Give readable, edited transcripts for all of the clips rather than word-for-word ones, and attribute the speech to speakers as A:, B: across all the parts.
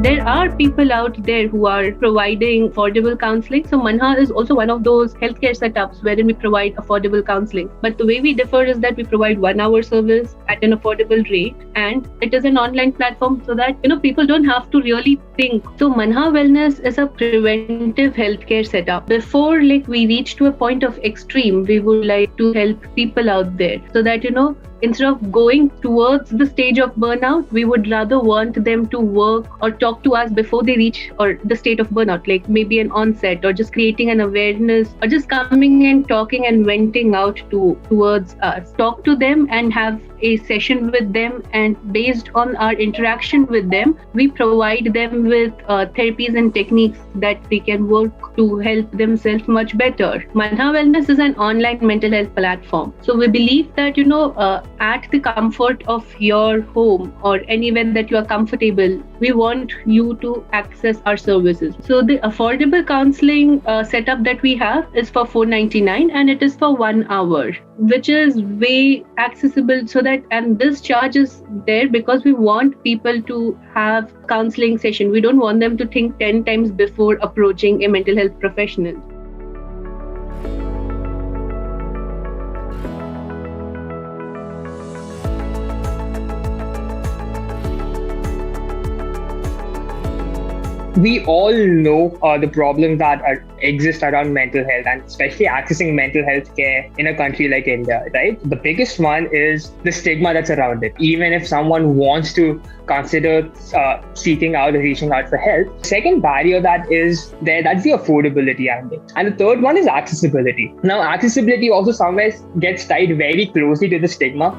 A: There are people out there who are providing affordable counseling. So Manha is also one of those healthcare setups wherein we provide affordable counseling. But the way we differ is that we provide 1 hour service at an affordable rate, and it is an online platform so that people don't have to really think. So Manha Wellness is a preventive healthcare setup. Before we reach to a point of extreme, we would like to help people out there so that instead of going towards the stage of burnout, we would rather want them to work or talk to us before they reach or the state of burnout, like maybe an onset or just creating an awareness or just coming and talking and venting out towards us. Talk to them and have a session with them, and based on our interaction with them, we provide them with therapies and techniques that they can work to help themselves much better. Manha Wellness is an online mental health platform. So we believe that at the comfort of your home or anywhere that you are comfortable, we want you to access our services. So the affordable counseling setup that we have is for $499, and it is for 1 hour, which is way accessible. And this charge is there because we want people to have counseling session. We don't want them to think 10 times before approaching a mental health professional.
B: We all know the problems that exist around mental health, and especially accessing mental health care in a country like India, right? The biggest one is the stigma that's around it. Even if someone wants to consider seeking out or reaching out for help, second barrier that is there, that's the affordability aspect. And the third one is accessibility. Now, accessibility also somewhere gets tied very closely to the stigma.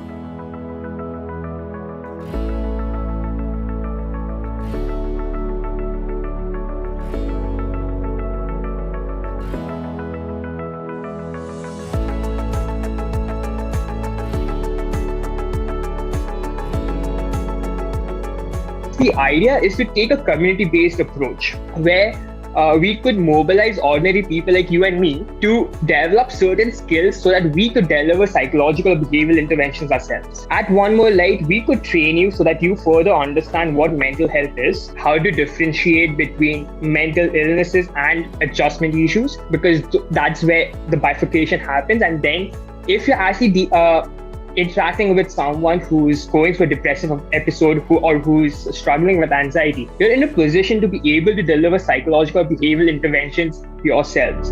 B: The idea is to take a community-based approach where we could mobilize ordinary people like you and me to develop certain skills so that we could deliver psychological behavioral interventions ourselves. At One More Light, we could train you so that you further understand what mental health is, how to differentiate between mental illnesses and adjustment issues, because that's where the bifurcation happens. And then if you're actually interacting with someone who's going through a depressive episode who's struggling with anxiety, you're in a position to be able to deliver psychological behavioral interventions yourselves.